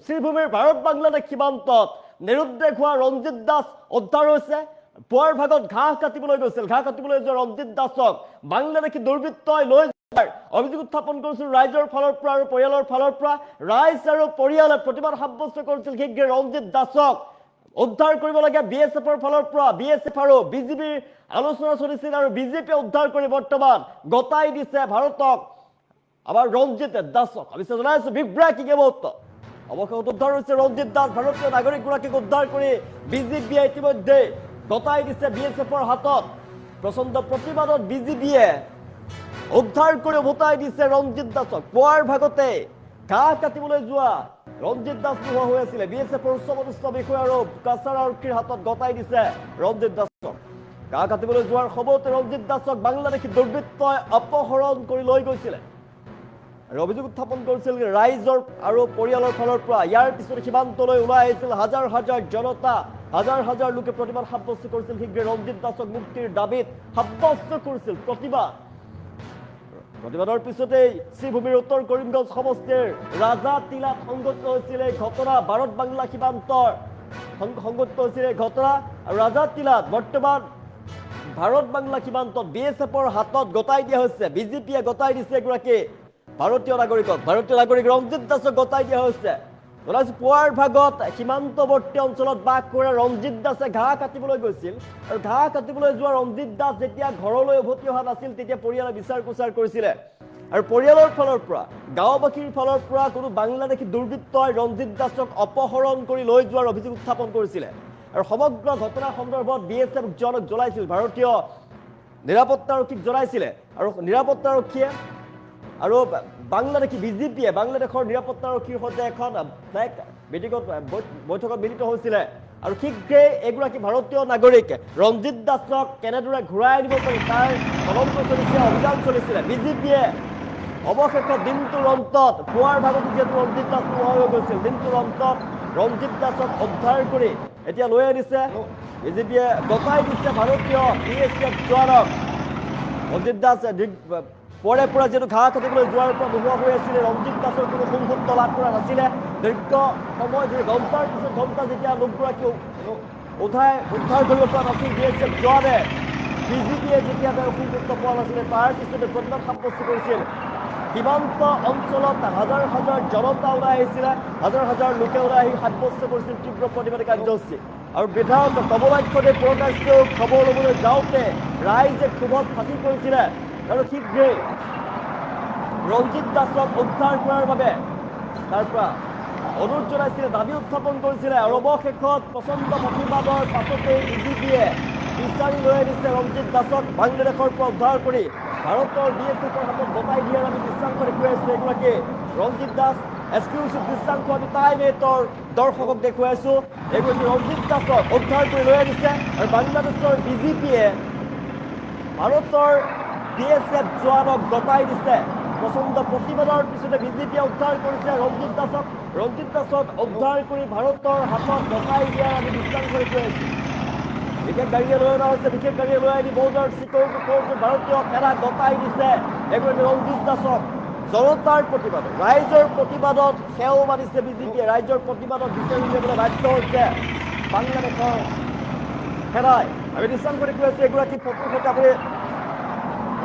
শ্ৰীভূমিৰ ভাৰত বাংলাদেশ সীমান্তত নিৰুদ্দেশ হোৱা ৰঞ্জিত দাস উদ্ধাৰ হৈছে। পুৱাৰ ভাগত ঘাঁহ কাটিবলৈ গৈছিল। ঘাঁহ কাটিবলৈ যোৱা ৰঞ্জিত দাসক বাংলাদেশী দুৰ্বৃত্তই লৈ যোৱাৰ অভিযোগ উত্থাপন কৰিছিল ৰাইজৰ ফালৰ পৰা আৰু পৰিয়ালৰ ফালৰ পৰা। ৰাইজ আৰু পৰিয়ালে প্ৰতিবাদ সাব্যস্ত কৰিছিল শীঘ্ৰে ৰঞ্জিত দাসক উদ্ধাৰ কৰিব লাগে। বিএছএফৰ ফালৰ পৰা বিএছএফ আৰু বিজেপিৰ আলোচনা চলিছিল আৰু বিজেপিয়ে উদ্ধাৰ কৰি বৰ্তমান গতাই দিছে ভাৰতক আমাৰ ৰঞ্জিত দাসক। আমি জনাইছো বিব্ৰেকিং মুহূৰ্ত। অৱশেষত উদ্ধাৰ হৈছে ৰঞ্জিত দাস। ভাৰতীয় নাগৰিকগৰাকীক উদ্ধাৰ কৰি বিজেপিয়ে ইতিমধ্যে গতাই দিছে বিএছএফৰ হাতত। প্ৰচণ্ড প্ৰতিবাদত বিজেপিয়ে উদ্ধাৰ কৰি উভতাই দিছে ৰঞ্জিত দাসক। পুৱাৰ ভাগতে ঘাঁহ কাটিবলৈ যোৱা ৰঞ্জিত দাস নোহোৱা হৈ আছিলে। বিএছএফৰ উচ্চপদস্থ বিষয়া আৰু কাছাৰ আৰক্ষীৰ হাতত গতাই দিছে ৰঞ্জিত দাসক। ঘাঁহ কাটিবলৈ যোৱাৰ সময়তে ৰঞ্জিত দাসক বাংলাদেশী দুৰ্বৃত্তই অপহৰণ কৰি লৈ গৈছিলে আৰু অভিযোগ উত্থাপন কৰিছিল ৰাইজৰ আৰু পৰিয়ালৰ ফালৰ পৰা। ইয়াৰ পিছত সীমান্তলৈ ওলাই আহিছিল হাজাৰ হাজাৰ জনতা। হাজাৰ হাজাৰ লোকে প্ৰতিবাদ সাব্যস্ত কৰিছিল শীঘ্ৰে ৰঞ্জিত দাসক মুক্তিৰ দাবীত সাব্যস্ত কৰিছিল প্ৰতিবাদৰ পিছতেই শ্ৰীভূমিৰ উত্তৰ কৰিমগঞ্জ সমষ্টিৰ ৰাজা টিলাত সংঘটিত হৈছিল এই ঘটনা। ভাৰত বাংলা সীমান্তৰ সংঘটিত হৈছিল এই ঘটনা। আৰু ৰাজা টিলাত বৰ্তমান ভাৰত বাংলা সীমান্তত বিএছএফৰ হাতত গতাই দিয়া হৈছে। বিজেপিয়ে গতাই দিছে এগৰাকী ভাৰতীয় নাগৰিক ৰঞ্জিত দাসক গতাই দিয়া হৈছে। পুৱাৰ ভাগত সীমান্তৱৰ্তী অঞ্চলত বাস কৰা ৰঞ্জিত দাসে ঘাঁহ কাটিবলৈ গৈছিল আৰু ঘাঁহ কাটিবলৈ যোৱা ৰঞ্জিত দাস যেতিয়া ঘৰলৈ উভতি অহা নাছিল তেতিয়া পৰিয়ালে বিচাৰ কুচাৰ কৰিছিলে আৰু পৰিয়ালৰ ফালৰ পৰা গাঁওবাসীৰ ফালৰ পৰা কোনো বাংলাদেশী দুৰ্বৃত্তই ৰঞ্জিত দাসক অপহৰণ কৰি লৈ যোৱাৰ অভিযোগ উত্থাপন কৰিছিলে আৰু সমগ্ৰ ঘটনা সন্দৰ্ভত বিএছএফ জনক জনাইছিল, ভাৰতীয় নিৰাপত্তাৰক্ষীক জনাইছিলে আৰু নিৰাপত্তাৰক্ষীয়ে আৰু বাংলাদেশী বিজেপিয়ে বাংলাদেশৰ নিৰাপত্তাৰক্ষীৰ সৈতে এখন বৈঠকত মিলিত হৈছিলে আৰু শীঘ্ৰেই এগৰাকী ভাৰতীয় নাগৰিক ৰঞ্জিত দাসক কেনেদৰে ঘূৰাই আনিব পাৰি তাৰ তদন্ত চলিছে, অভিযান চলিছিলে। বিজেপিয়ে অৱশেষত দিনটোৰ অন্তত পুৱাৰ ভাগত যিহেতু ৰঞ্জিত দাস নোহোৱা হৈ গৈছিল, দিনটোৰ অন্তত ৰঞ্জিত দাসক উদ্ধাৰ কৰি এতিয়া লৈ আনিছে। বিজেপিয়ে গতাই দিছে ভাৰতীয় বিএছএফ জোৱানক। ৰঞ্জিত দাস পৰে পৰা যিহেতু ঘাঁহ কাটিবলৈ যোৱাৰ পৰা নোহোৱা হৈ আছিলে, ৰঞ্জিত দাসৰ কোনো সংসুপ্ত লাভ কৰা নাছিলে। দীৰ্ঘ সময় ধৰি ঘণ্টাৰ পিছত ঘণ্টা যেতিয়া লোকগৰাকী উদ্ধাৰ কৰিব পৰা নাছিল বিএছএফ জোৱানে, বিজেপিয়ে যেতিয়া তেওঁ সংসুপ্ত পোৱা নাছিলে তাৰ পিছতে প্ৰতিবাদ সাব্যস্ত কৰিছিল। সীমান্ত অঞ্চলত হাজাৰ হাজাৰ জনতা ওলাই আহিছিলে, হাজাৰ হাজাৰ লোকে ওলাই আহি সাব্যস্ত কৰিছিল তীব্ৰ প্ৰতিবাদী কাৰ্যসূচী। আৰু বিধায়ক কমলাক্ষদেৱ প্ৰকাশেও খবৰ ল'বলৈ যাওঁতে ৰাইজে ক্ষোভত ফাঁচি পৰিছিলে আৰু শীঘ্ৰেই ৰঞ্জিত দাসক উদ্ধাৰ কৰাৰ বাবে তাৰ পৰা অনুৰোধ জনাইছিলে, দাবী উত্থাপন কৰিছিলে। আৰু অৱশেষত প্ৰচণ্ড প্ৰতিবাদৰ পাছতেই বিজেপিয়ে বিচাৰি লৈ আনিছে ৰঞ্জিত দাসক বাংলাদেশৰ পৰা উদ্ধাৰ কৰি ভাৰতৰ বিএছএফৰ হাতত গতাই দিয়াৰ আমি দৃশ্যাংশ দেখুৱাই আছো। এগৰাকী ৰঞ্জিত দাস এক্সক্লুচিভ দৃশ্যাংশ আমি টাইম এইটৰ দৰ্শকক দেখুৱাই আছো। এগৰাকী ৰঞ্জিত দাসক উদ্ধাৰ কৰি লৈ আনিছে আৰু বাংলাদেশৰ বিজেপিয়ে ভাৰতৰ বিএছএফ জোৱানক গতাই দিছে। প্ৰচণ্ড প্ৰতিবাদৰ পিছতে বিজেপিয়ে উদ্ধাৰ কৰিছে ৰঞ্জিত দাসক। ৰঞ্জিত দাসক উদ্ধাৰ কৰি ভাৰতৰ হাতত গতাই দিয়াৰ আমি দৃশ্যাংশ দেখুৱাই আছো। বিশেষ গাড়ীয়ে লৈ অনা হৈছে, বিশেষ গাড়ীয়ে লৈ আনি বৰ্ডাৰ চিকিউৰিটি ফ'ৰ্চে ভাৰতীয় সেনা গতাই দিছে এগৰাকী ৰঞ্জিত দাসক। জনতাৰ প্ৰতিবাদত ৰাইজৰ প্ৰতিবাদত সেও মানিছে বিজেপিয়ে। ৰাইজৰ প্ৰতিবাদত বিচাৰি উলিয়াবলৈ বাধ্য হৈছে বাংলাদেশৰ সেনাই। আমি দৃশ্যাংশ দেখুৱাই আছো। এগৰাকী ফটোৰ সৈতে আপুনি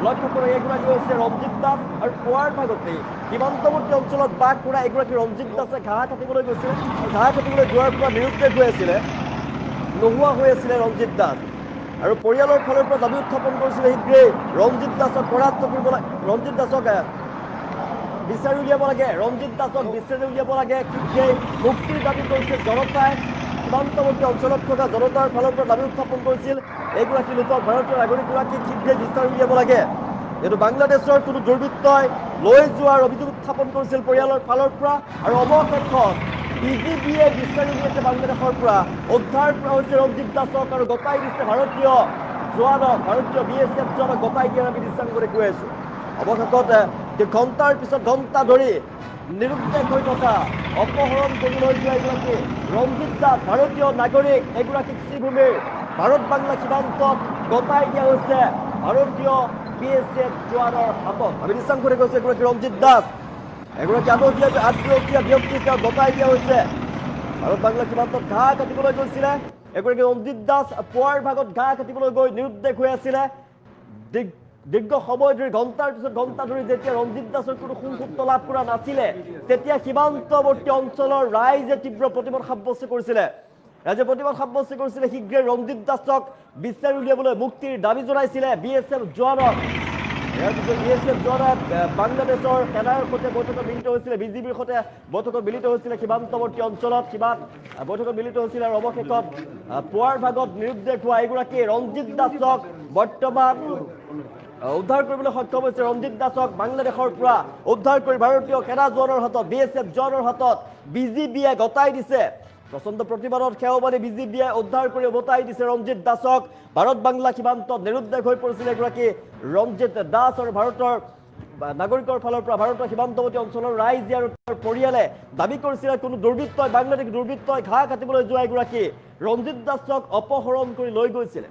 লক্ষ্য কৰে, এগৰাকী হৈছে ৰঞ্জিত দাস আৰু পুৱাৰ ভাগতেই সীমান্তৱৰ্তী অঞ্চলত বাস কৰা এগৰাকী ৰঞ্জিত দাসে ঘাঁহ কাটিবলৈ গৈছিলে আৰু ঘাঁহ কাটিবলৈ যোৱাৰ পৰা নিৰুদ্দেশ হৈ আছিলে, নোহোৱা হৈ আছিলে ৰঞ্জিত দাস। আৰু পৰিয়ালৰ ফালৰ পৰা দাবী উত্থাপন কৰিছিলে শীঘ্ৰেই ৰঞ্জিত দাসক কৰায়ত্ব কৰিব লাগে, ৰঞ্জিত দাসক বিচাৰি উলিয়াব লাগে, ৰঞ্জিত দাসক বিচাৰি উলিয়াব লাগে। শীঘ্ৰেই মুক্তিৰ দাবী কৰিছিল জনতাই। সীমান্তৱৰ্তী অঞ্চলত থকা জনতাৰ ফালৰ পৰা দাবী উত্থাপন কৰিছিল এইগৰাকী লোকক, ভাৰতীয় নাগৰিকগৰাকীক শীঘ্ৰেই বিচাৰি উলিয়াব লাগে। যিহেতু বাংলাদেশৰ কোনো দুৰ্বৃত্তই লৈ যোৱাৰ অভিযোগ উত্থাপন কৰিছিল পৰিয়ালৰ ফালৰ পৰা। আৰু অৱশেষত বিজেপিয়ে বিচাৰি উলিয়াইছে বাংলাদেশৰ পৰা, উদ্ধাৰ কৰা হৈছে ৰঞ্জিত দাসক আৰু গতাই দিছে ভাৰতীয় জোৱানক, ভাৰতীয় বিএছএফ জোৱানক গতাই দিয়াৰ আমি দৃশ্যাংশ দেখুৱাই আছো। অৱশেষত ঘণ্টাৰ পিছত ঘণ্টা ধৰি নিৰুদ্দেশ হৈ থকা অপহৰণ কৰি লৈ যোৱা এগৰাকী ৰঞ্জিত দাস ভাৰতীয় নাগৰিক, এগৰাকীক শ্ৰীভূমিৰ ভাৰত বাংলা সীমান্তত গতাই দিয়া হৈছে ভাৰতীয় বিএছএফ জোৱানৰ হাতত। আমি দৃশ্যাংশ দেখুৱাইছো এগৰাকী ৰঞ্জিত দাস এগৰাকী আত্মীয় ব্যক্তিক গতাই দিয়া হৈছে। ভাৰত বাংলা সীমান্তত ঘাঁহ কাটিবলৈ গৈছিলে এগৰাকী ৰঞ্জিত দাস, পুৱাৰ ভাগত ঘাঁহ কাটিবলৈ গৈ নিৰুদ্দেশ হৈ আছিলে। দীৰ্ঘ সময় ধৰি ঘণ্টাৰ পিছত ঘণ্টা ধৰি যেতিয়া ৰঞ্জিত দাসৰ কোনো সংযুক্ত লাভ কৰা নাছিলে, তেতিয়া সীমান্তৱৰ্তী অঞ্চলৰ ৰাইজে তীব্ৰ প্ৰতিবাদ সাব্যস্ত কৰিছিলে। ৰাইজে প্ৰতিবাদ সাব্যস্ত কৰিছিলে, শীঘ্ৰে ৰঞ্জিত দাসক বিচাৰি উলিয়াবলৈ মুক্তিৰ দাবী জনাইছিলে BSF জোৱানক। ইয়াৰ পিছত BSF জোৱানে বাংলাদেশৰ সেনাৰ সৈতে বৈঠকত মিলিত হৈছিলে, BGBৰ সৈতে বৈঠকত মিলিত হৈছিলে সীমান্তৱৰ্তী অঞ্চলত, বৈঠকত মিলিত হৈছিলে। আৰু অৱশেষত পুৱাৰ ভাগত নিৰুদ্দেশ হোৱা এগৰাকী ৰঞ্জিত দাসক বৰ্তমান উদ্ধাৰ কৰিবলৈ সক্ষম হৈছে। ৰঞ্জিত দাসক বাংলাদেশৰ পৰা উদ্ধাৰ কৰি ভাৰতীয় সেনা জোৱানৰ হাতত, BSF জোৱানৰ হাতত BGBয়ে গতাই দিছে। প্ৰচণ্ড প্ৰতিবাদত সেও মানি BGBয়ে উদ্ধাৰ কৰি গতাই দিছে ৰঞ্জিত দাসক। ভাৰত বাংলা সীমান্তত নিৰুদ্দেশ হৈ পৰিছিল এগৰাকী ৰঞ্জিত দাস। আৰু ভাৰতৰ নাগৰিকৰ ফালৰ পৰা ভাৰতৰ সীমান্তৱৰ্তী অঞ্চলৰ ৰাইজে আৰু তাৰ পৰিয়ালে দাবী কৰিছিলে কোনো দুৰ্বৃত্তই, বাংলাদেশী দুৰ্বৃত্তই ঘাঁহ কাটিবলৈ যোৱা এগৰাকী ৰঞ্জিত দাসক অপহৰণ কৰি লৈ গৈছিলে।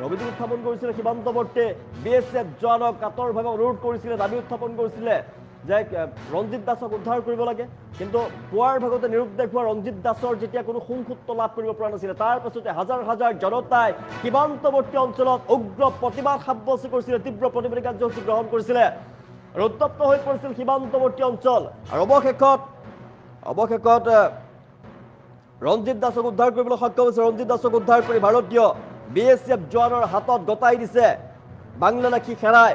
অভিযোগ উত্থাপন কৰিছিলে সীমান্তৱৰ্তী BSF জোৱানক, কাতৰভাৱে অনুৰোধ কৰিছিলে, দাবী উত্থাপন কৰিছিলে যে ৰঞ্জিত দাসক উদ্ধাৰ কৰিব লাগে। কিন্তু পুৱাৰ ভাগতে নিৰুদ্দেশ হোৱা ৰঞ্জিত দাসৰ যেতিয়া কোনো সংসূত্ত লাভ কৰিব পৰা নাছিলে, তাৰ পাছতে হাজাৰ হাজাৰ জনতাই সীমান্তৱৰ্তী অঞ্চলত উগ্ৰ প্ৰতিবাদ সাব্যস্ত কৰিছিলে, তীব্ৰ প্ৰতিবাদী কাৰ্যসূচী গ্ৰহণ কৰিছিলে। আৰু উত্তপ্ত হৈ পৰিছিল সীমান্তৱৰ্তী অঞ্চল। আৰু অৱশেষত ৰঞ্জিত দাসক উদ্ধাৰ কৰিবলৈ সক্ষম হৈছে। ৰঞ্জিত দাসক উদ্ধাৰ কৰি ভাৰতীয় BSF জোৱানৰ হাতত গতাই দিছে বাংলাদেশী সেনাই।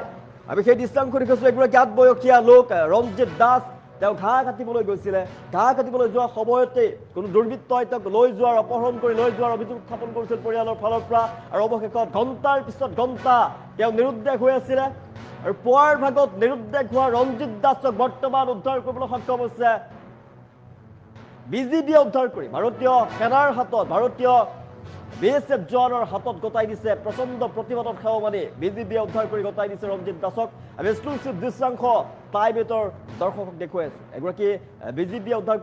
আমি সেই দৃশ্যাংশ দেখিছোঁ, এগৰাকী আঠবয়সীয়া লোক ৰঞ্জিত দাস, তেওঁ ঘাঁহ কাটিবলৈ গৈছিলে। ঘাঁহ কাটিবলৈ যোৱাৰ সময়তে কোনো দুৰ্বৃত্তই তেওঁক লৈ যোৱাৰ, অপহৰণ কৰি লৈ যোৱাৰ অভিযোগ উত্থাপন কৰিছিল পৰিয়ালৰ ফালৰ পৰা। আৰু অৱশেষত ঘণ্টাৰ পিছত ঘণ্টা তেওঁ নিৰুদ্দেশ হৈ আছিলে। আৰু পুৱাৰ ভাগত নিৰুদ্দেশ হোৱা ৰঞ্জিত দাসক বৰ্তমান উদ্ধাৰ কৰিবলৈ সক্ষম হৈছে BGBয়ে উদ্ধাৰ কৰি ভাৰতীয় সেনাৰ হাতত, ভাৰতীয় BSF জোৱানৰ হাতত গতাই দিছে। প্ৰচণ্ড প্ৰতিবাদত সেও মানি BGBয়ে উদ্ধাৰ কৰি গতাই দিছে ৰঞ্জিত দাসক। আমি এক্সক্লুচিভ দৃশ্যাংশ টাইবেটৰ দৰ্শকক দেখুৱাই আছোঁ। এগৰাকী BGBয়ে উদ্ধাৰ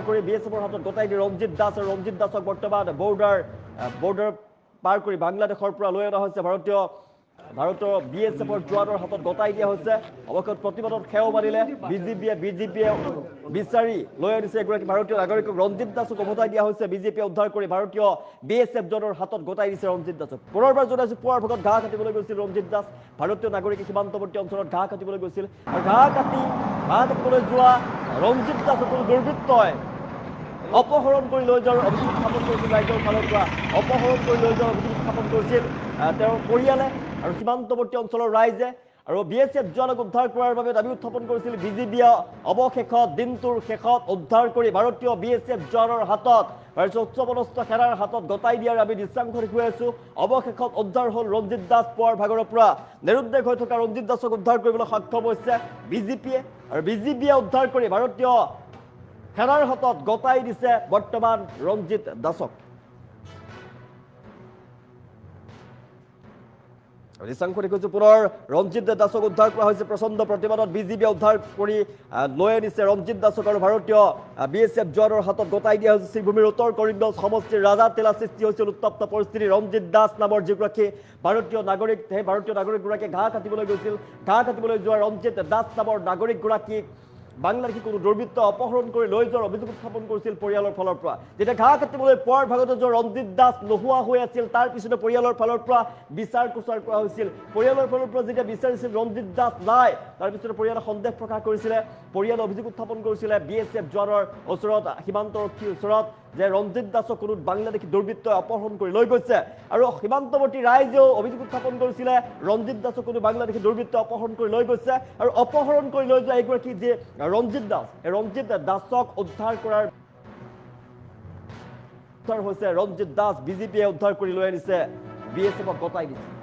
কৰি BSFৰ হাতত গতাই দিয়ে ৰঞ্জিত দাস। আৰু ৰঞ্জিত দাসক বৰ্তমান বৰ্ডাৰ পাৰ কৰি বাংলাদেশৰ পৰা লৈ অনা হৈছে, ভাৰতৰ BSFৰ জোৱানৰ হাতত গতাই দিয়া হৈছে। অৱশেষত প্ৰতিবাদত সেও মানিলে BGBয়ে বিচাৰি লৈ আনিছে এগৰাকী ভাৰতীয় নাগৰিকক। ৰঞ্জিত দাসক উভতাই দিয়া হৈছে, BGBয়ে উদ্ধাৰ কৰি ভাৰতীয় BSF জোৱানৰ হাতত গতাই দিছে ৰঞ্জিত দাসক। পুনৰবাৰ জনাইছোঁ, পুৱাৰ ভাগত ঘাঁহ কাটিবলৈ গৈছিল ৰঞ্জিত দাস, ভাৰতীয় নাগৰিকে সীমান্তৱৰ্তী অঞ্চলত ঘাঁহ কাটিবলৈ গৈছিল। আৰু ঘাঁহ কাটিবলৈ যোৱা ৰঞ্জিত দাসক কোনো দুৰ্বৃত্তই অপহৰণ কৰি লৈ যোৱাৰ অভিযোগ উত্থাপন কৰিছিল। ৰাইজৰ ফালৰ পৰা অপহৰণ কৰি লৈ যোৱাৰ অভিযোগ উত্থাপন কৰিছিল তেওঁৰ পৰিয়ালে আৰু সীমান্তৱৰ্তী অঞ্চলৰ ৰাইজে। আৰু BSF জোৱানক উদ্ধাৰ কৰাৰ বাবে দাবী উত্থাপন কৰিছিল BGBয়ে। অৱশেষত দিনটোৰ শেষত উদ্ধাৰ কৰি ভাৰতীয় BSF জোৱানৰ হাতত, উচ্চপদস্থ সেনাৰ হাতত গতাই দিয়াৰ আমি দৃশ্যাংশ দেখুৱাই আছোঁ। অৱশেষত উদ্ধাৰ হ'ল ৰঞ্জিত দাস। পুৱাৰ ভাগৰ পৰা নিৰুদ্দেশ হৈ থকা ৰঞ্জিত দাসক উদ্ধাৰ কৰিবলৈ সক্ষম হৈছে BGBয়ে। আৰু BGBয়ে উদ্ধাৰ কৰি ভাৰতীয় সেনাৰ হাতত গতাই দিছে বৰ্তমান ৰঞ্জিত দাসক। দৃশ্যাংশ দেখুৱাইছোঁ, পুনৰ ৰঞ্জিত দাসক উদ্ধাৰ কৰা হৈছে। প্ৰচণ্ড প্ৰতিবাদত BGBয়ে উদ্ধাৰ কৰি লৈ আনিছে ৰঞ্জিত দাসক। আৰু ভাৰতীয় BSF জোৱানৰ হাতত গতাই দিয়া হৈছে। শ্ৰীভূমিৰ উত্তৰ কৰিমগঞ্জ সমষ্টিৰ ৰাজাতেলা সৃষ্টি হৈছিল উত্তপ্ত পৰিস্থিতি। ৰঞ্জিত দাস নামৰ যিগৰাকী ভাৰতীয় নাগৰিক, সেই ভাৰতীয় নাগৰিকগৰাকীয়ে ঘাঁহ কাটিবলৈ গৈছিল। ঘাঁহ কাটিবলৈ যোৱা ৰঞ্জিত দাস নামৰ নাগৰিকগৰাকীক বাংলাদেশী কোনো দুৰ্বৃত্ত অপহৰণ কৰি লৈ যোৱাৰ অভিযোগ উত্থাপন কৰিছিল পৰিয়ালৰ ফালৰ পৰা। যেতিয়া ঘাঁহ কাটিবলৈ পুৱাৰ ভাগতে যোৱা ৰঞ্জিত দাস নোহোৱা হৈ আছিল, তাৰ পিছতে পৰিয়ালৰ ফালৰ পৰা বিচাৰ কোচাৰ কৰা হৈছিল। পৰিয়ালৰ ফালৰ পৰা যেতিয়া বিচাৰিছিল ৰঞ্জিত দাস নাই, তাৰপিছতে পৰিয়ালে সন্দেহ প্ৰকাশ কৰিছিলে। পৰিয়ালে অভিযোগ উত্থাপন কৰিছিলে BSF জোৱানৰ ওচৰত, সীমান্তৰক্ষীৰ ওচৰত, যে ৰঞ্জিত দাসক কোনো বাংলাদেশী দুৰ্বৃত্তই অপহৰণ কৰি লৈ গৈছে। আৰু সীমান্তৱৰ্তী ৰাইজেও অভিযোগ উত্থাপন কৰিছিলে ৰঞ্জিত দাসক কোনো বাংলাদেশী দুৰ্বৃত্তই অপহৰণ কৰি লৈ গৈছে। আৰু অপহৰণ কৰি লৈ যোৱা এগৰাকী যে ৰঞ্জিত দাস, এই ৰঞ্জিত দাসক উদ্ধাৰ কৰাৰ হৈছে ৰঞ্জিত দাস BGBয়ে উদ্ধাৰ কৰি লৈ আনিছে, BSFক গতাই দিছে।